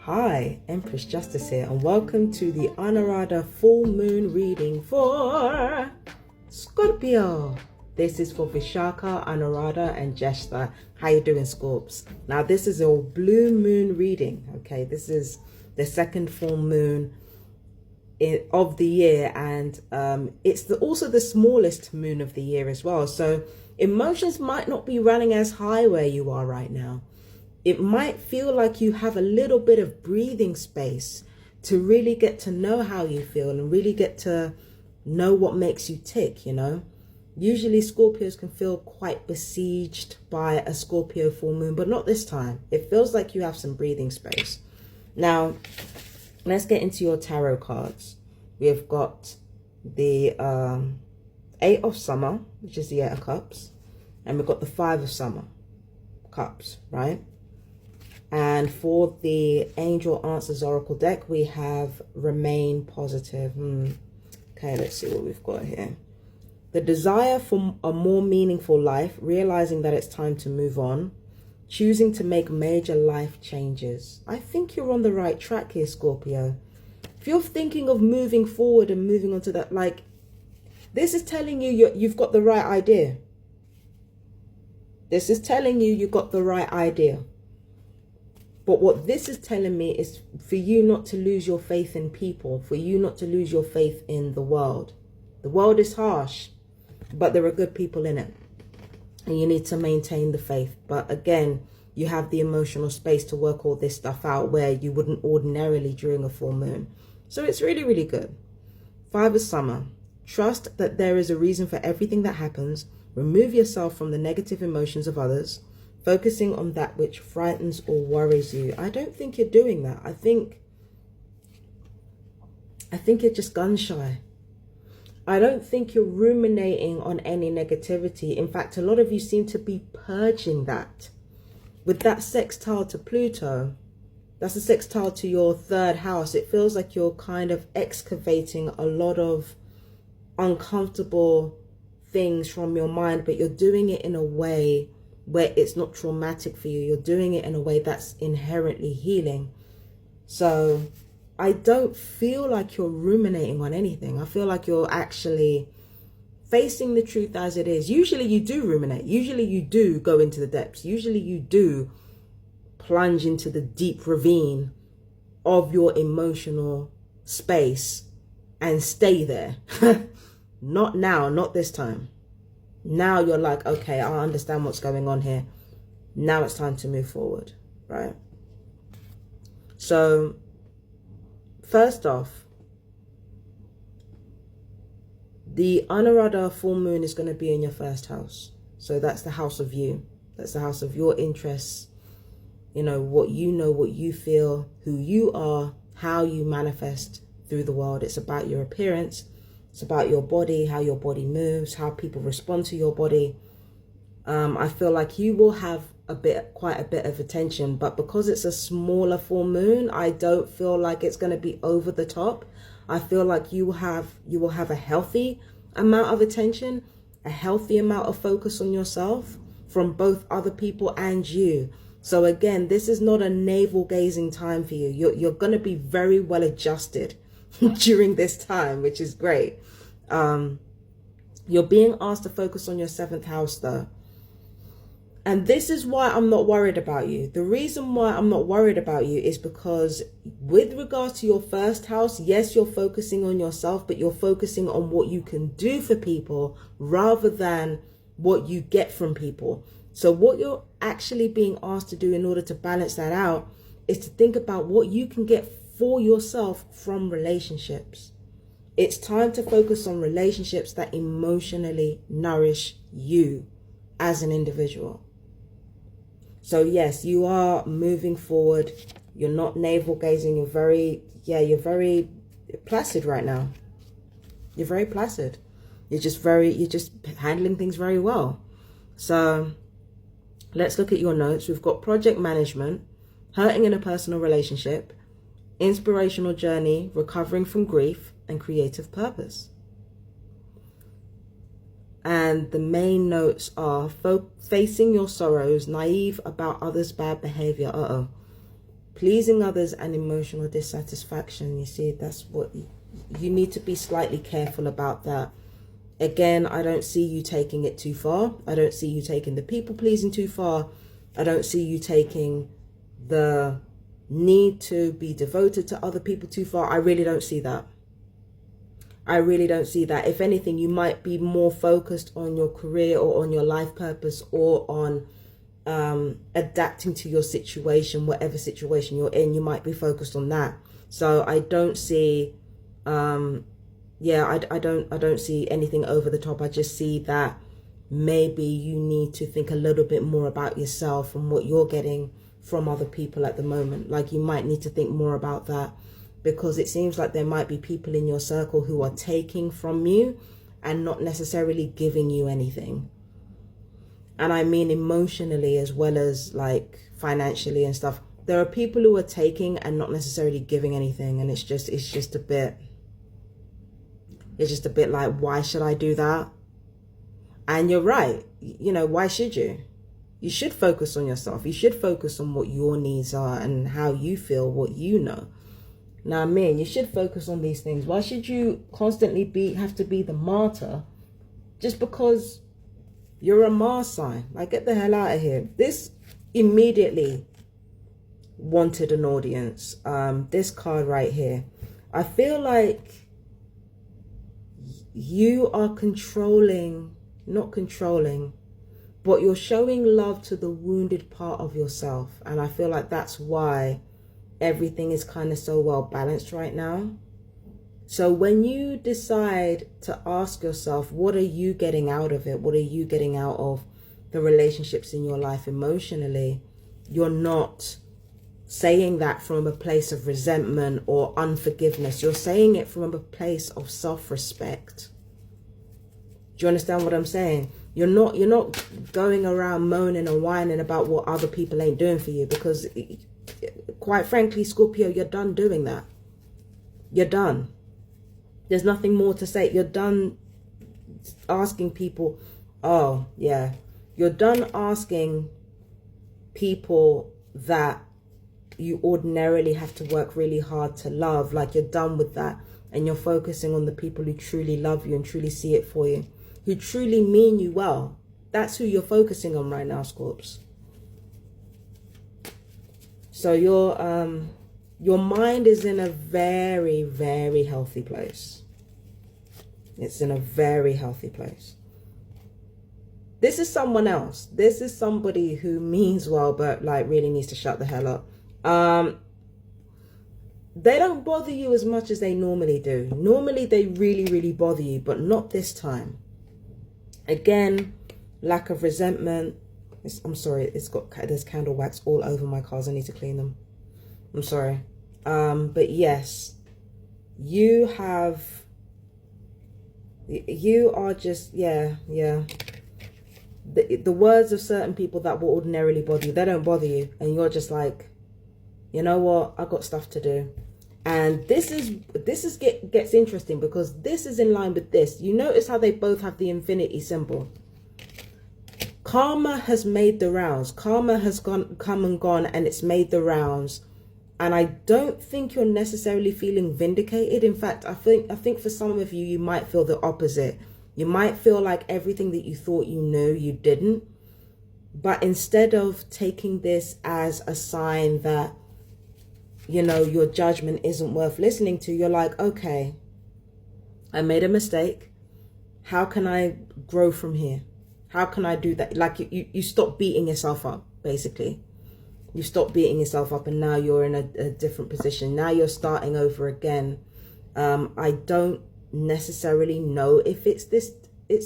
Hi, Empress Justice here, and welcome to the Anuradha full moon reading for Scorpio. This is for Vishaka, Anuradha, and Jeshta. How you doing, Scorps? Now, this is a blue moon reading, okay? This is the second full moon of the year, and it's also the smallest moon of the year as well. So emotions might not be running as high where you are right now. It might feel like you have a little bit of breathing space to really get to know how you feel and really get to know what makes you tick, you know. Usually Scorpios can feel quite besieged by a Scorpio full moon, but not this time. It feels like you have some breathing space. Now, let's get into your tarot cards. We've got the Eight of Summer, which is the Eight of Cups, and we've got the Five of Summer Cups, right? And for the Angel Answers Oracle deck, we have Remain Positive. Okay, let's see what we've got here. The desire for a more meaningful life, realizing that it's time to move on, choosing to make major life changes. I think you're on the right track here, Scorpio. If you're thinking of moving forward and moving on to that, like, this is telling you you've got the right idea. This is telling you got the right idea. But what this is telling me is for you not to lose your faith in people, for you not to lose your faith in the world. The world is harsh, but there are good people in it. And you need to maintain the faith. But again, you have the emotional space to work all this stuff out where you wouldn't ordinarily during a full moon. So it's really, really good. Five of Summer. Trust that there is a reason for everything that happens. Remove yourself from the negative emotions of others, focusing on that which frightens or worries you. I don't think you're doing that. I think you're just gun shy. I don't think you're ruminating on any negativity. In fact, a lot of you seem to be purging that. With that sextile to Pluto, that's a sextile to your third house. It feels like you're kind of excavating a lot of uncomfortable things from your mind, but you're doing it in a way where it's not traumatic for you. You're doing it in a way that's inherently healing. So I don't feel like you're ruminating on anything. I feel like you're actually facing the truth as it is. Usually you do ruminate. Usually you do go into the depths. Usually you do plunge into the deep ravine of your emotional space and stay there. Not now, not this time. Now you're like, okay, I understand what's going on here. Now it's time to move forward, right? So, first off, the Anuradha full moon is going to be in your first house. So that's the house of you. That's the house of your interests. You know, what you feel, who you are, how you manifest through the world. It's about your appearance. It's about your body, how your body moves, how people respond to your body. I feel like you will have quite a bit of attention, but because it's a smaller full moon, I don't feel like it's going to be over the top. I feel like you will have a healthy amount of attention, a healthy amount of focus on yourself from both other people and you. So again, this is not a navel gazing time for you. You're going to be very well adjusted during this time, which is great. You're being asked to focus on your seventh house though. And this is why I'm not worried about you. The reason why I'm not worried about you is because with regards to your first house, yes, you're focusing on yourself, but you're focusing on what you can do for people rather than what you get from people. So what you're actually being asked to do in order to balance that out is to think about what you can get for yourself from relationships. It's time to focus on relationships that emotionally nourish you as an individual. So yes, you are moving forward. You're not navel gazing. You're very placid right now. You're very placid. You're just handling things very well. So let's look at your notes. We've got project management, hurting in a personal relationship, inspirational journey, recovering from grief, and creative purpose. And the main notes are facing your sorrows, naive about others' bad behavior. Pleasing others and emotional dissatisfaction. You see, that's what you need to be slightly careful about that. Again, I don't see you taking it too far. I don't see you taking the people pleasing too far. I don't see you taking the need to be devoted to other people too far. I really don't see that. I really don't see that. If anything, you might be more focused on your career or on your life purpose or on adapting to your situation, whatever situation you're in. You might be focused on that. So I don't see, I don't see anything over the top. I just see that maybe you need to think a little bit more about yourself and what you're getting from other people at the moment. Like, you might need to think more about that, because it seems like there might be people in your circle who are taking from you and not necessarily giving you anything. And I mean emotionally as well as like financially and stuff. There are people who are taking and not necessarily giving anything, and it's just a bit like, why should I do that? And you're right, you know, why should you? You should focus on yourself. You should focus on what your needs are and how you feel, what you know. Now, I mean, you should focus on these things. Why should you constantly have to be the martyr just because you're a Mars sign? Like, get the hell out of here. This immediately wanted an audience. This card right here. I feel like you are not controlling, but you're showing love to the wounded part of yourself. And I feel like that's why everything is kind of so well balanced right now. So when you decide to ask yourself, what are you getting out of it? What are you getting out of the relationships in your life emotionally? You're not saying that from a place of resentment or unforgiveness. You're saying it from a place of self-respect. Do you understand what I'm saying? You're not going around moaning and whining about what other people ain't doing for you, because quite frankly, Scorpio, you're done doing that. You're done. There's nothing more to say. You're done asking people, oh, yeah. You're done asking people that you ordinarily have to work really hard to love. Like, you're done with that. And you're focusing on the people who truly love you and truly see it for you, who truly mean you well. That's who you're focusing on right now, Scorps. So your mind is in a very, very healthy place. It's in a very healthy place. This is someone else. This is somebody who means well, but like really needs to shut the hell up. They don't bother you as much as they normally do. Normally they really, really bother you, but not this time. Again, lack of resentment. I'm sorry, there's candle wax all over my cards. I need to clean them. I'm sorry. But yes, you are just, yeah. The words of certain people that will ordinarily bother you, they don't bother you. And you're just like, you know what? I got stuff to do. And this gets interesting, because this is in line with this. You notice how they both have the infinity symbol. Karma has made the rounds. Karma has come and gone, and it's made the rounds. And I don't think you're necessarily feeling vindicated. In fact, I think for some of you, you might feel the opposite. You might feel like everything that you thought you knew, you didn't. But instead of taking this as a sign that, you know, your judgment isn't worth listening to, you're like, okay, I made a mistake. How can I grow from here? How can I do that? Like, you stop beating yourself up, basically. You stop beating yourself up, and now you're in a different position. Now you're starting over again. I don't necessarily know if it's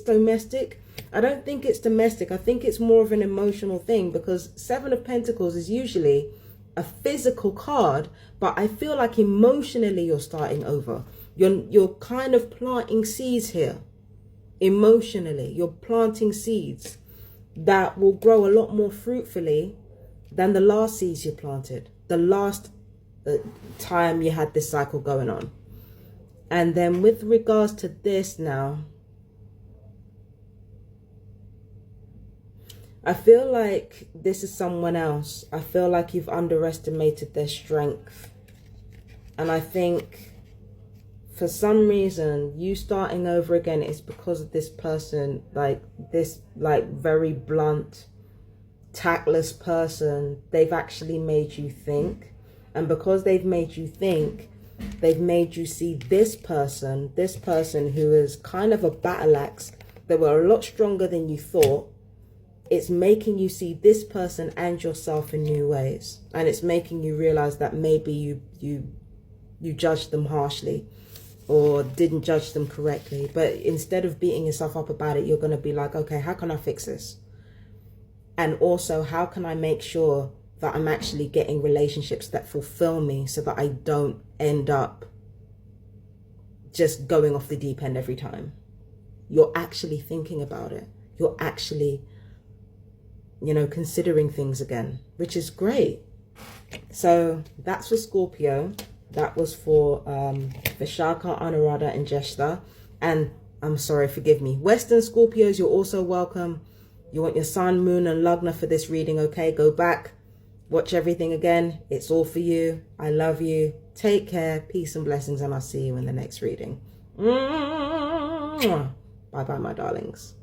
domestic. I don't think it's domestic. I think it's more of an emotional thing, because Seven of Pentacles is usually a physical card, but I feel like emotionally you're starting over. You're kind of planting seeds here. Emotionally, you're planting seeds that will grow a lot more fruitfully than the last seeds you planted, the last time you had this cycle going on. And then with regards to this now, I feel like this is someone else. I feel like you've underestimated their strength. And I think for some reason, you starting over again is because of this person, like this very blunt, tactless person. They've actually made you think. And because they've made you think, they've made you see this person who is kind of a battle axe. They were a lot stronger than you thought. It's making you see this person and yourself in new ways. And it's making you realize that maybe you judged them harshly or didn't judge them correctly. But instead of beating yourself up about it, you're going to be like, okay, how can I fix this? And also, how can I make sure that I'm actually getting relationships that fulfill me so that I don't end up just going off the deep end every time? You're actually thinking about it. You're actually, considering things again, which is great. So that's for Scorpio. That was for Vishaka, Anuradha, and Jeshta. And I'm sorry, forgive me. Western Scorpios, you're also welcome. You want your sun, moon, and Lagna for this reading, okay? Go back, watch everything again. It's all for you. I love you. Take care. Peace and blessings, and I'll see you in the next reading. Bye-bye, my darlings.